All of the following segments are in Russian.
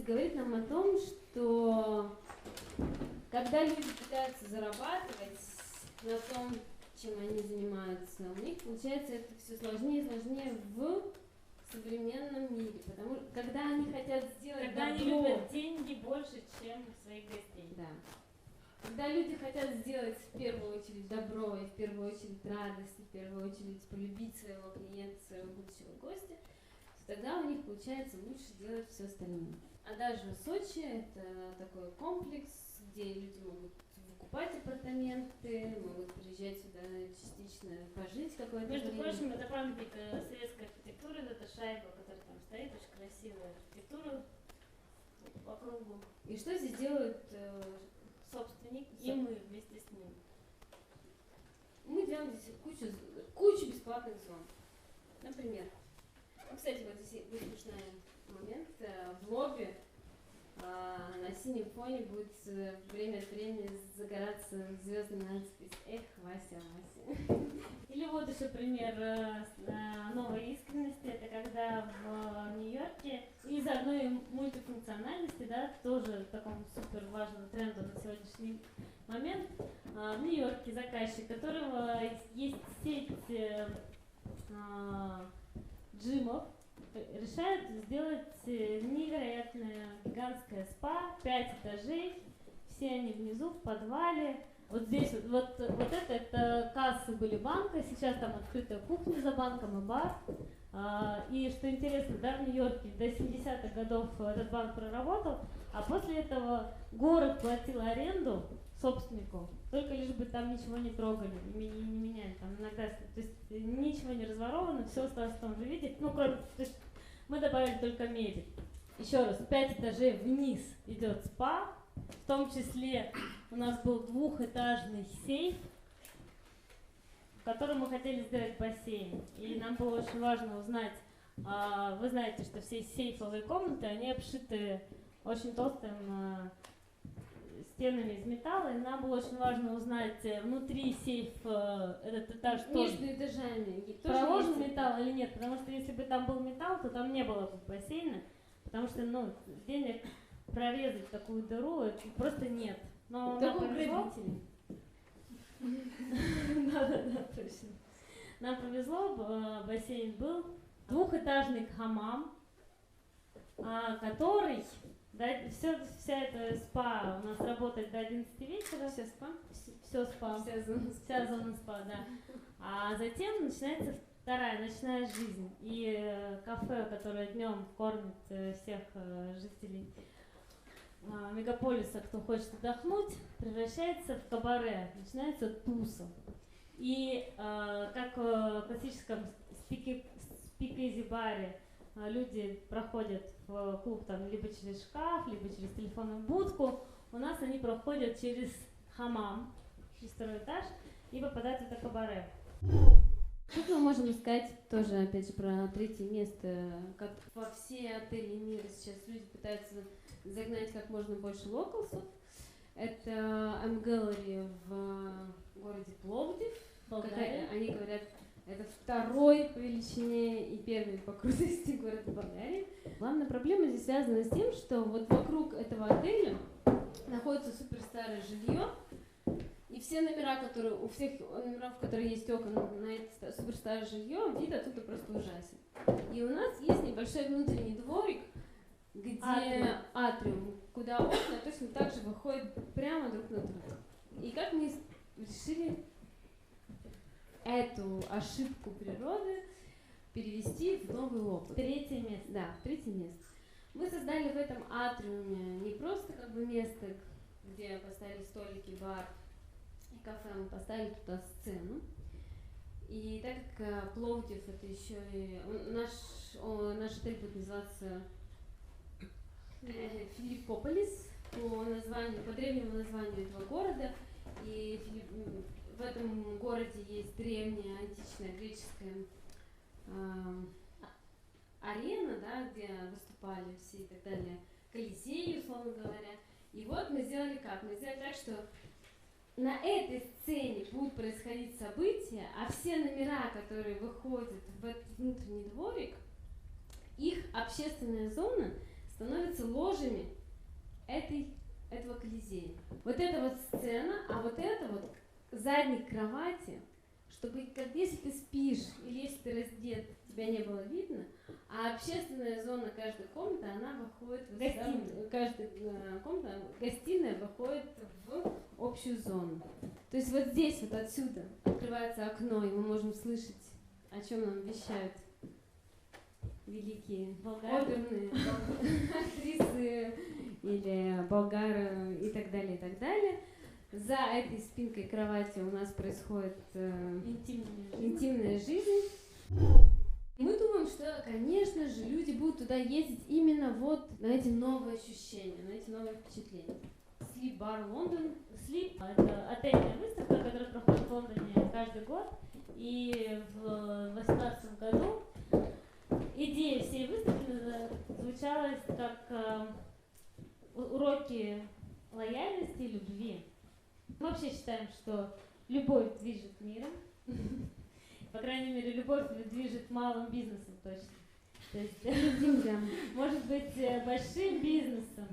говорит нам о том, что когда люди пытаются зарабатывать на том, чем они занимаются, у них получается это все сложнее и сложнее в современном мире, потому что когда они хотят сделать когда добро, они любят деньги больше, чем своих гостей. Да. Когда люди хотят сделать в первую очередь добро, и в первую очередь радость, и в первую очередь полюбить своего клиента, своего будущего гостя, то тогда у них получается лучше делать все остальное. А даже Сочи — это такой комплекс, где люди могут выкупать апартаменты, могут приезжать сюда частично пожить какое-то время. Между прочим, это памятник советской архитектуры, это шайба, которая там стоит, очень красивая архитектура по кругу. И что здесь делают собственник и мы вместе с ним? Мы делаем здесь кучу бесплатных зон. Например, кстати, вот здесь будет смешной момент. В лобби на синем фоне будет время от времени загораться звездный надпись «Эх, Вася, Вася». Или вот еще пример новой искренности. Это когда в Нью-Йорке из одной мультифункциональности, да, тоже такому супер важному тренду на сегодняшний момент, в Нью-Йорке заказчик, у которого есть сеть джимов, решают сделать невероятное гигантское спа, 5 этажей, все они внизу в подвале. Вот здесь вот это кассы были банка, сейчас там открытая кухня за банком и бар. И что интересно, да, в Нью-Йорке до 70-х годов этот банк проработал, а после этого город платил аренду собственнику, только лишь бы там ничего не трогали, не меняли, там иногда, то есть ничего не разворовано, все осталось в том же виде, ну кроме, то есть мы добавили только мебель. Еще раз, 5 этажей вниз идет спа, в том числе у нас был двухэтажный сейф, в котором мы хотели сделать бассейн, и нам было очень важно узнать, вы знаете, что все сейфовые комнаты, они обшиты очень толстым стенами из металла, и нам было очень важно узнать, внутри сейфа этот этаж между этажами проложен металл или нет, потому что если бы там был металл, то там не было бы бассейна, потому что, ну, денег прорезать такую дыру просто нет. Но нам повезло. Да, точно. Нам повезло, бассейн был, двухэтажный хамам, который вся эта спа у нас работает до 11 вечера. Все спа? Все спа. Вся зона спа, да. А затем начинается вторая ночная жизнь. И кафе, которое днем кормит всех жителей мегаполиса, кто хочет отдохнуть, превращается в кабаре. Начинается туса. И как в классическом спик-изи-баре люди проходят в клуб там либо через шкаф, либо через телефонную будку. У нас они проходят через хамам, через второй этаж, и попадают в это кабаре. Тут мы можем сказать тоже, опять же, про третье место. Как во все отели мира сейчас люди пытаются загнать как можно больше локалсов. Это M-Gallery в городе Пловдив. Они говорят, это второй по величине и первый по крутости город Болгарии. Главная проблема здесь связана с тем, что вот вокруг этого отеля находится суперстарое жилье, и все номера, которые у всех номеров, которые есть окна на это суперстарое жилье, вид оттуда просто ужасен. И у нас есть небольшой внутренний дворик, где атриум, куда окна точно так же выходят прямо друг на друга. И как мы решили эту ошибку природы перевести в новый опыт. Третье место. Да, третье место. Мы создали в этом атриуме не просто как бы место, где поставили столики, бар и кафе, мы поставили туда сцену. И так как Пловдив это еще и наш отель будет называться Филиппополис по древнему названию этого города. И в этом городе есть древняя античная греческая арена, да, где выступали все и так далее, Колизей, условно говоря. И вот мы сделали как? Мы сделали так, что на этой сцене будут происходить события, а все номера, которые выходят в этот внутренний дворик, их общественная зона становятся ложами этого Колизея. Вот эта вот сцена, а вот это вот задник кровати, чтобы, как если ты спишь или если ты раздет, тебя не было видно, а общественная зона каждой комнаты, она выходит в гостиную. Каждая комната, гостиная выходит в общую зону. То есть вот здесь, вот отсюда открывается окно, и мы можем слышать, о чем нам вещают великие оперные актрисы или болгары и так далее, и так далее. За этой спинкой кровати у нас происходит интимная жизнь. И мы думаем, что, конечно же, люди будут туда ездить именно вот на эти новые ощущения, на эти новые впечатления. Sleep Bar London. Sleep — это отельная выставка, которая проходит в Лондоне каждый год. И в 2018 году идея всей выставки звучала как уроки лояльности и любви. Мы вообще считаем, что любовь движет миром. По крайней мере, любовь движет малым бизнесом точно. То есть, может быть, большим бизнесом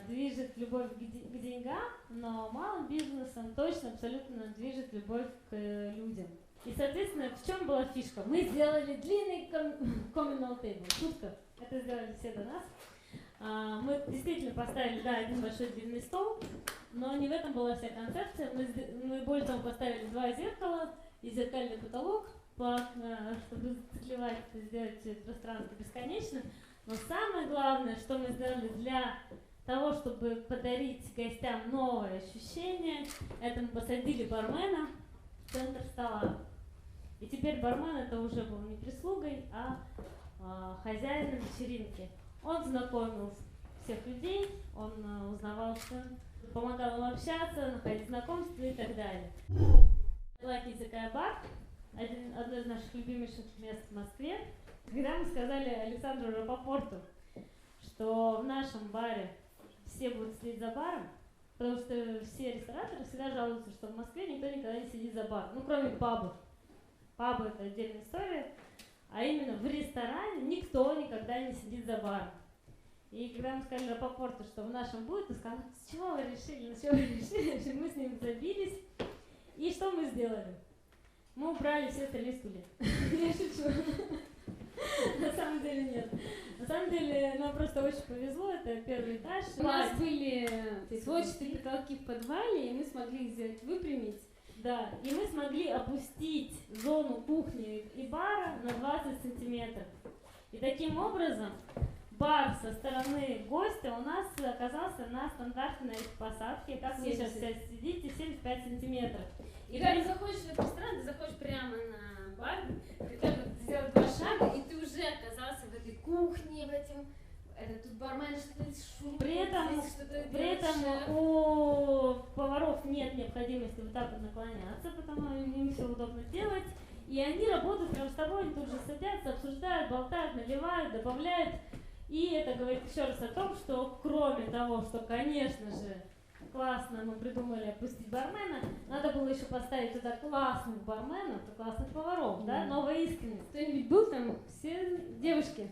движет любовь к деньгам, но малым бизнесом точно абсолютно движет любовь к людям. И, соответственно, в чем была фишка? Мы сделали длинный communal table. Шутка. Это сделали все до нас. Мы действительно поставили, да, один большой длинный стол, но не в этом была вся концепция. Мы более того поставили 2 зеркала и зеркальный потолок, чтобы зацикливать, сделать все это пространство бесконечным. Но самое главное, что мы сделали для того, чтобы подарить гостям новое ощущение, это мы посадили бармена в центр стола. И теперь бармен это уже был не прислугой, а хозяином вечеринки. Он знакомил всех людей, он узнавал, что помогал им общаться, находить знакомства и так далее. Lucky Языка бар, одно из наших любимейших мест в Москве. Когда мы сказали Александру Рапопорту, что в нашем баре все будут сидеть за баром, потому что все рестораторы всегда жалуются, что в Москве никто никогда не сидит за баром, ну кроме пабов. Пабы — это отдельная история, а именно в ресторане никто никогда не сидит за баром. И когда мы сказали Рапопорту, что в нашем будет, он сказал: с чего вы решили, мы с ним забились. И что мы сделали? Мы убрали все остальные стулья. Я шучу. На самом деле нет. На самом деле нам просто очень повезло, это первый этаж. У нас были сводчатые потолки в подвале, и мы смогли их сделать выпрямить. Да, и мы смогли опустить зону кухни и бара на 20 сантиметров. И таким образом бар со стороны гостя у нас оказался на стандартной посадке, как вы сейчас сидите, 75 сантиметров. И когда ты заходишь в этот ресторан, ты заходишь прямо на бар, ты только сделал 2 шага, и ты уже оказался в этой кухне, в этом... Это тут бармен что-то шумит. При этом у поваров нет необходимости вот так вот наклоняться, потому им все удобно делать. И они работают прямо с тобой, они тут же садятся, обсуждают, болтают, наливают, добавляют. И это говорит еще раз о том, что кроме того, что, конечно же, классно мы придумали опустить бармена, надо было еще поставить туда классных барменов и классных поваров, да, новая искренность. Кто-нибудь был там? Все девушки.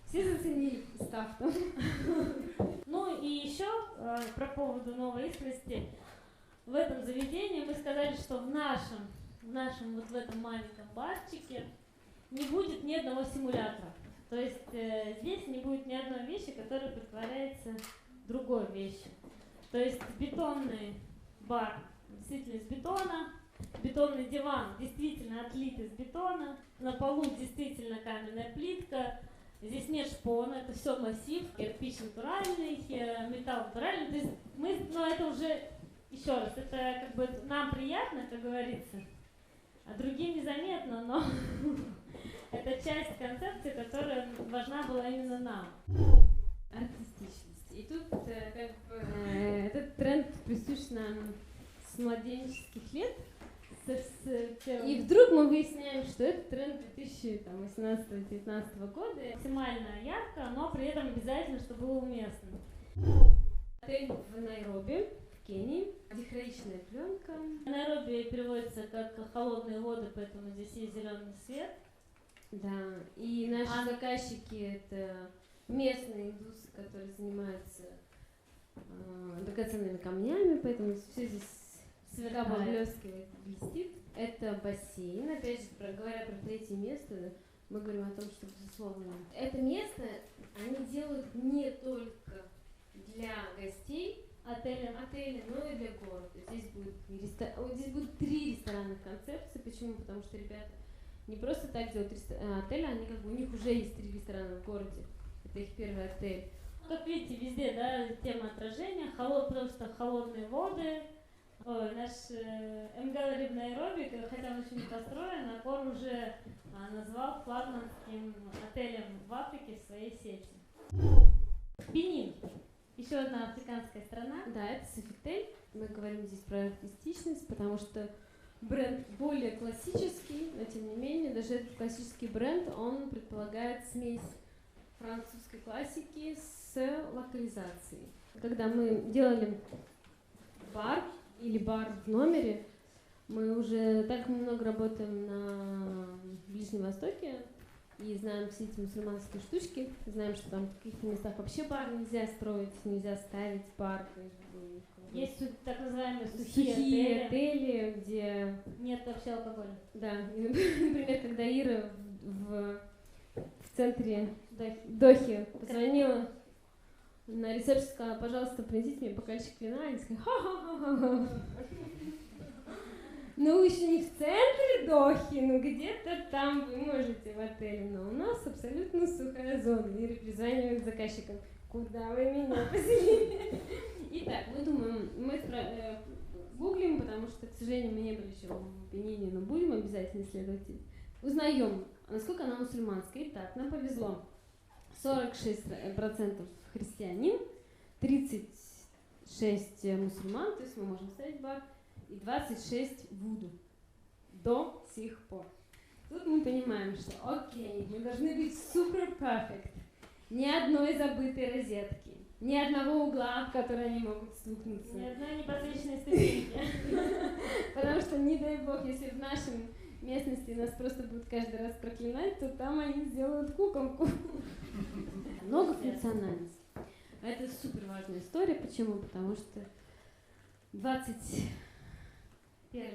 Все заценили став там. Ну и еще про поводу новой искренности. В этом заведении мы сказали, что в нашем вот в этом маленьком барчике не будет ни одного симулятора. То есть здесь не будет ни одной вещи, которая притворяется другой вещью. То есть бетонный бар действительно из бетона, бетонный диван действительно отлит из бетона, на полу действительно каменная плитка, здесь нет шпона, это все массив, кирпич натуральный, металл натуральный. То есть но это уже, еще раз, это как бы нам приятно, как говорится, а другим незаметно, но это часть концепции, которая важна была именно нам. Артистичность. И тут как бы, этот тренд присущ нам с младенческих лет. И вдруг мы выясняем, что это тренд 2018-2019 года. Максимально ярко, но при этом обязательно, чтобы было уместно. Отель в Найроби, в Кении, дихроичная пленка. Найроби переводится как холодные воды, поэтому здесь есть зеленый свет. Да, и наши заказчики — это местные индусы, которые занимаются драгоценными камнями, поэтому все здесь слегка поблескивает, блестит. Это бассейн. Опять же, говоря про третье место, мы говорим о том, что, безусловно, это место они делают не только для гостей отеля, но и для города. Здесь будет 3 ресторанных концепции. Почему? Потому что ребята не просто так делают отель, они у них уже есть 3 ресторана в городе. Это их первый отель. Как видите, везде, да, тема отражения, потому что холодные воды. Наш МГЛ рыбный аэробик, хотя он еще не построен, Аккор уже назвал флагманским отелем в Африке в своей сети. Бенин. Еще одна африканская страна. Да, это Софитель. Мы говорим здесь про артистичность, потому что бренд более классический, но тем не менее, даже этот классический бренд, он предполагает смесь французской классики с локализацией. Когда мы делали бар или бар в номере, мы уже так много работаем на Ближнем Востоке и знаем все эти мусульманские штучки, знаем, что там в каких-то местах вообще бар нельзя строить, нельзя ставить бар. Есть так называемые сухие отели, где нет вообще алкоголя. Да, например, когда Ира в центре Дохи позвонила на ресепшн, сказала: пожалуйста, принесите мне бокальчик вина, и сказала: ха-ха-ха-ха. Ну, вы еще не в центре Дохи, ну где-то там вы можете в отеле, но у нас абсолютно сухая зона. Ира перезванивает заказчикам: куда вы меня поселили? Итак, мы думаем, мы гуглим, потому что, к сожалению, мы не были еще в Бенине, но будем обязательно исследовать. Узнаем, насколько она мусульманская. Итак, нам повезло. 46% христианин, 36 мусульман, то есть мы можем ставить бар, и 26 вуду. До сих пор. Тут мы понимаем, что окей, мы должны быть супер перфект. Ни одной забытой розетки, ни одного угла, в который они могут стукнуться. Ни одной неподвечной ступеньки. Потому что, не дай бог, если в нашем местности нас просто будут каждый раз проклинать, то там они сделают куколку. Многофункциональность. Это супер важная история. Почему? Потому что 21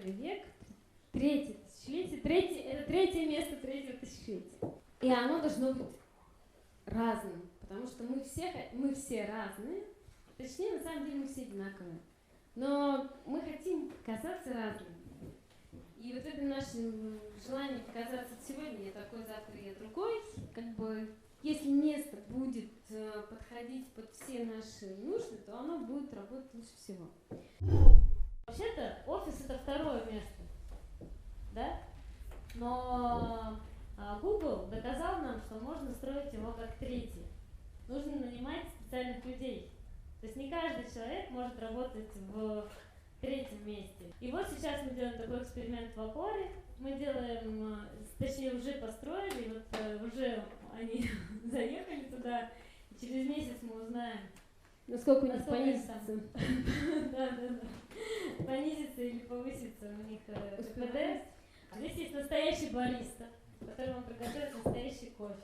век, третье тысячелетие, это третье место третьего тысячелетия. И оно должно быть разным, потому что мы все разные, точнее, на самом деле мы все одинаковые. Но мы хотим казаться разными. И вот это наше желание показаться сегодня я такой, завтра я другой, как бы, если место будет подходить под все наши нужды, то оно будет работать лучше всего. Вообще-то офис это второе место, да? Но Google доказал нам, что можно строить его как третье. Нужно нанимать специальных людей. То есть не каждый человек может работать в третьем месте. И вот сейчас мы делаем такой эксперимент в Аккоре. Мы делаем, точнее уже построили, и вот уже они заехали туда. И через месяц мы узнаем, насколько у них понизится. Да. Понизится или повысится у них КПД. Здесь есть настоящий бариста, который вам приготовит настоящий кофе.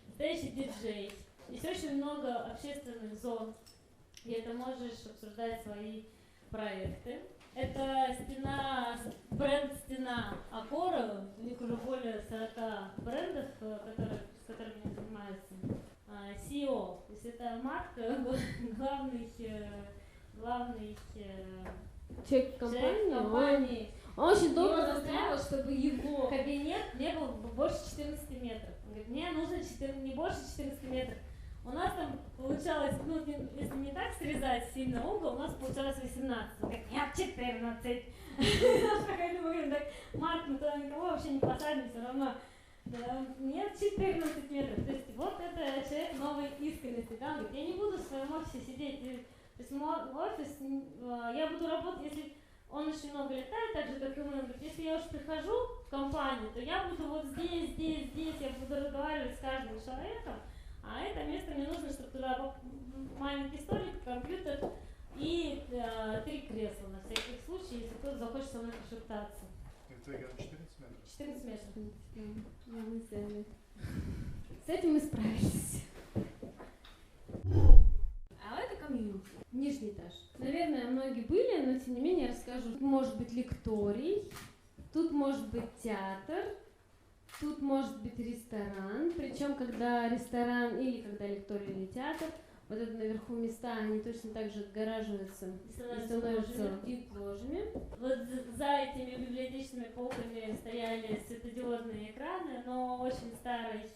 Настоящий диджей. Здесь очень много общественных зон, где ты можешь обсуждать свои проекты. Это бренд-стена Аккора, у них уже более 40 брендов, с которыми они занимаются. CEO, то есть это Марк, главный человек компании. Он очень долго настаивал, чтобы его кабинет не был больше 14 метров. Он говорит: мне нужно не больше 14 метров. У нас там получалось, ну, если не так срезать сильно угол, у нас получалось 18. Он говорит: нет, 14. Мы говорим: так, Марк, мы туда никого вообще не посадим, все равно. Нет, 14 метров. То есть вот это человек новой искренности. Да? Он говорит: я не буду в своем офисе сидеть. То есть мой офис, я буду работать, если он очень много летает, так же, как и мы. Он говорит: если я уж прихожу в компанию, то я буду вот здесь, я буду разговаривать с каждым человеком. А это место мне нужно, чтобы туда маленький столик, компьютер и 3 кресла на всякий случай, если кто-то захочет со мной пошептаться. Это 14 метров? 14 метров. Мы сделали. С этим мы справились. тем не менее, я расскажу. Тут может быть лекторий, тут может быть театр, тут может быть ресторан. Причем, когда ресторан или когда лекторий или театр, вот это наверху места, они точно так же отгораживаются и становятся вип-ложами. Вот за этими библиотечными полками стояли светодиодные экраны, но очень старой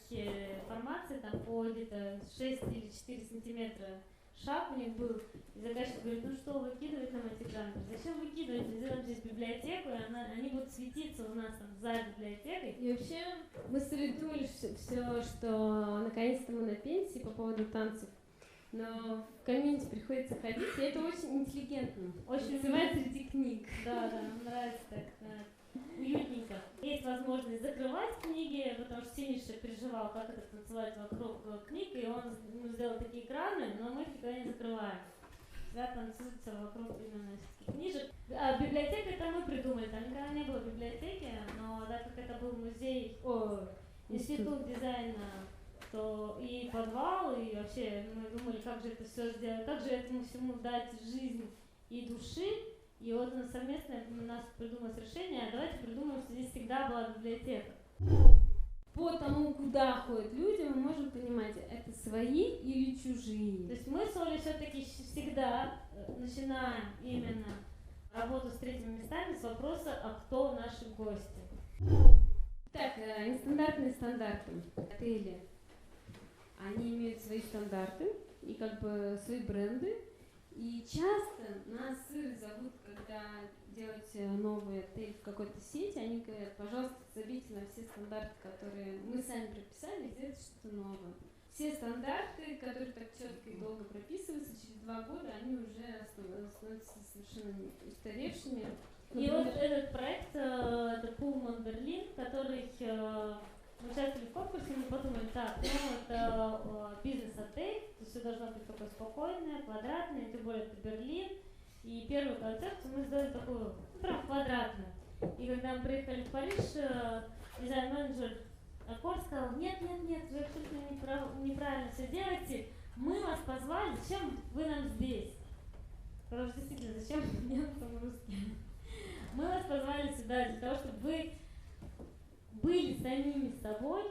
формации, там по где-то 6 или 4 сантиметра шаг у них был. И заказчик говорит, ну что, выкидывать нам эти экраны? Зачем выкидывать? Мы сделаем здесь библиотеку, и они будут светиться у нас там за библиотекой. И вообще, мы с Ирой думали все, что наконец-то мы на пенсии по поводу танцев. Но в комьюнити приходится ходить, и это очень интеллигентно. Очень называется среди книг. Да, нравится так, уютненько. Есть возможность закрывать книги, потому что Синиша переживал, как это танцевать вокруг книг, и он сделал такие экраны, но мы их никогда не закрываем. Всегда танцуются вокруг именно книжек. А библиотека это мы придумали, там никогда не было библиотеки, но так как это был музей, институт дизайна, то и подвал, и вообще мы думали, как же это все сделать, как же этому всему дать жизнь и души. И вот совместно у нас придумалось решение, а давайте придумаем, что здесь всегда была библиотека. По тому, куда ходят люди, мы можем понимать, это свои или чужие. То есть мы с Олей все-таки всегда начинаем именно работу с третьими местами с вопроса, а кто наши гости. Так, нестандартные стандарты. Отели, они имеют свои стандарты и как бы свои бренды. И часто нас зовут, когда делаете новый отель в какой-то сети, они говорят, пожалуйста, забейте на все стандарты, которые мы сами прописали, и сделайте что-то новое. Все стандарты, которые так четко и долго прописываются, через 2 года они уже становятся совершенно устаревшими. И вот этот проект, это Pullman Berlin, который мы участвовали в конкурсе, мы подумали, так, это бизнес-отель, то есть все должно быть такое спокойное, квадратное, тем более это Берлин. И первую концепцию мы сделали такую, прям квадратную. И когда мы приехали в Париж, дизайн-менеджер Аккор сказал, нет, вы абсолютно неправильно все делаете, мы вас позвали, зачем вы нам здесь? Потому что действительно, зачем немцам русским? Мы вас позвали сюда для того, чтобы вы были самими собой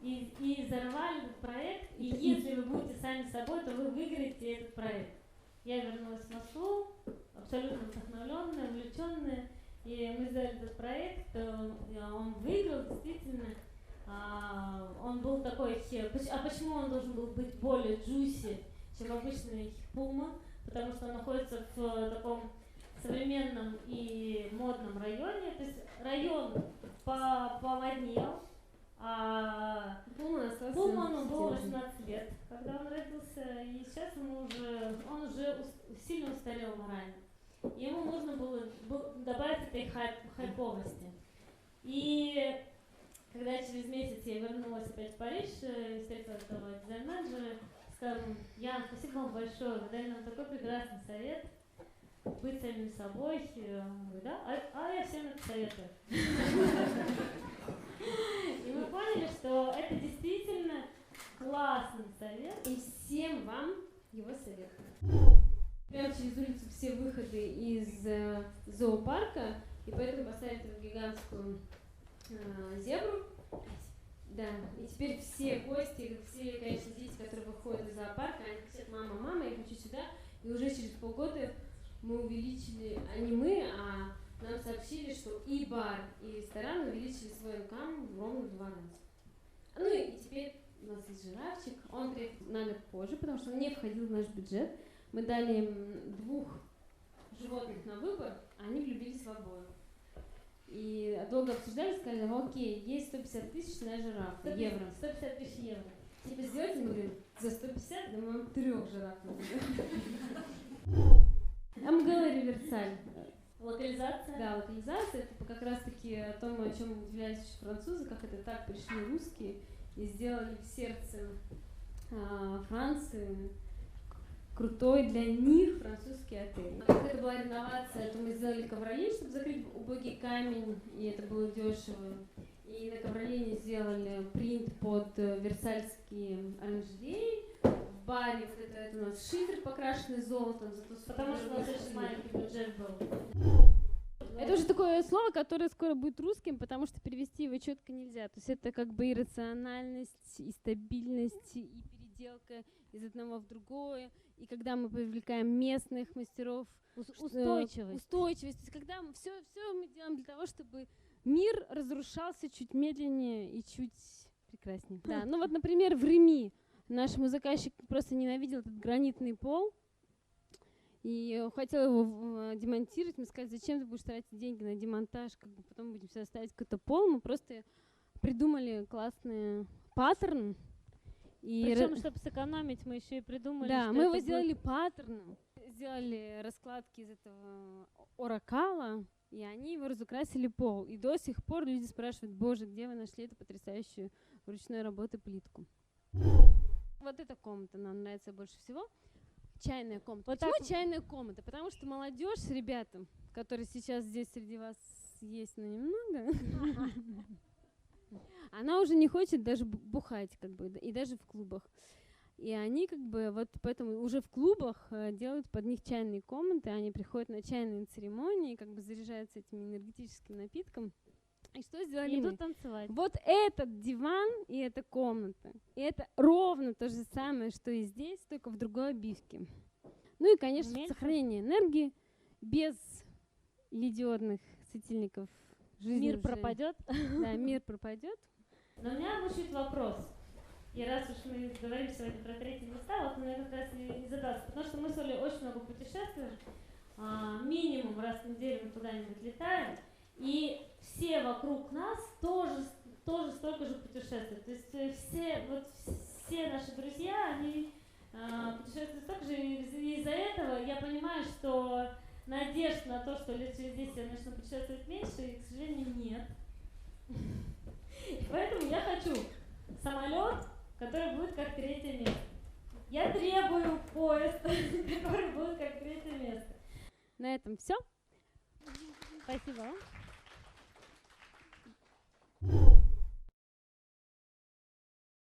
и взорвали этот проект, и если вы будете сами собой, то вы выиграете этот проект. Я вернулась в Москву, абсолютно вдохновленная, увлеченная, и мы сделали этот проект, он выиграл, действительно, он был такой, а почему он должен был быть более juicy, чем обычный Pullman, потому что он находится в таком современном и модном районе, то есть район помоднел, а Пулману было 18 лет, когда он родился, и сейчас он уже сильно устарел морально. Ему нужно было добавить этой хайповости. И когда через месяц я вернулась опять в Париж, встретила этого дизайн-менеджера, сказала ему, Ян, спасибо вам большое, вы дали нам такой прекрасный совет, быть самим собой. Он говорит, да? А я всем это советую. И мы поняли, что это действительно классный совет. И всем вам его советую. Прямо через улицу все выходы из зоопарка, и поэтому поставили эту гигантскую зебру. Да, и теперь все гости, все, конечно, дети, которые выходят из зоопарка, они кричат, мама, я хочу сюда. И уже через полгода мы увеличили, не мы, а нам сообщили, что и бар, и ресторан увеличили свой инкам ровно в 2 раза. Ну и теперь у нас есть жирафчик, он приехал на год позже, потому что он не входил в наш бюджет. Мы дали им 2 животных на выбор, а они влюбились в обоих. И долго обсуждали, сказали, окей, есть 150 тысяч на жирафа, евро. 150 тысяч евро. Типа сделайте, мы говорим, за 150, да мы вам 3 жирафов. МГЛ Риверсаль. Локализация? Да, локализация, это как раз таки о том, о чем удивлялись французы, как это так пришли русские и сделали в сердце Франции крутой для них французский отель. Как это была реновация, то мы сделали ковролин, чтобы закрыть убогий камень, и это было дешево. И на ковролине сделали принт под версальские оранжереи. В баре вот это у нас шифер, покрашенный золотом, зато Потому что у нас очень маленький бюджет был. Это уже такое слово, которое скоро будет русским, потому что перевести его четко нельзя. То есть это как бы и рациональность, и стабильность, и переделка из одного в другое. И когда мы привлекаем местных мастеров, Устойчивость. устойчивость. То есть когда мы все мы делаем для того, чтобы мир разрушался чуть медленнее и чуть прекраснее. Да, ну вот, например, в Реми наш заказчик просто ненавидел этот гранитный пол и хотел его демонтировать. Мы сказали, зачем ты будешь тратить деньги на демонтаж, как бы потом будем всегда ставить какой-то пол. Мы просто придумали классный паттерн. Причем, чтобы сэкономить, мы еще и придумали, да, что мы это его будет- сделали паттерном, сделали раскладки из этого оракала, и они его разукрасили пол. И до сих пор люди спрашивают: боже, где вы нашли эту потрясающую ручной работы плитку? Вот эта комната нам нравится больше всего. Чайная комната. Вот Почему так- чайная комната? Потому что молодежь, ребята, которые сейчас здесь среди вас есть, но немного, она уже не хочет даже бухать, как бы, и даже в клубах. И они как бы вот поэтому уже в клубах делают под них чайные комнаты, они приходят на чайные церемонии, как бы заряжаются этим энергетическим напитком. И что сделали И мы? идут танцевать. Вот этот диван и эта комната, и это ровно то же самое, что и здесь, только в другой обивке. Ну и, конечно, Меньше. сохранение энергии без лидиодных светильников. Жизнь Мир уже- пропадет. Да, мир пропадет. Но меня мучает вопрос. И раз уж мы говорим сегодня про третьи места, вот мне как раз и задался. Потому что мы с Олей очень много путешествуем. Минимум раз в неделю мы куда-нибудь летаем. И все вокруг нас тоже столько же путешествуют. То есть все наши друзья, они путешествуют столько же. И из-за этого я понимаю, что надежд на то, что лет через 10 я начну путешествовать меньше, и, к сожалению, нет. Поэтому я хочу самолет, который будет как третье место. Я требую поезд, который будет как третье место. На этом все. Спасибо вам.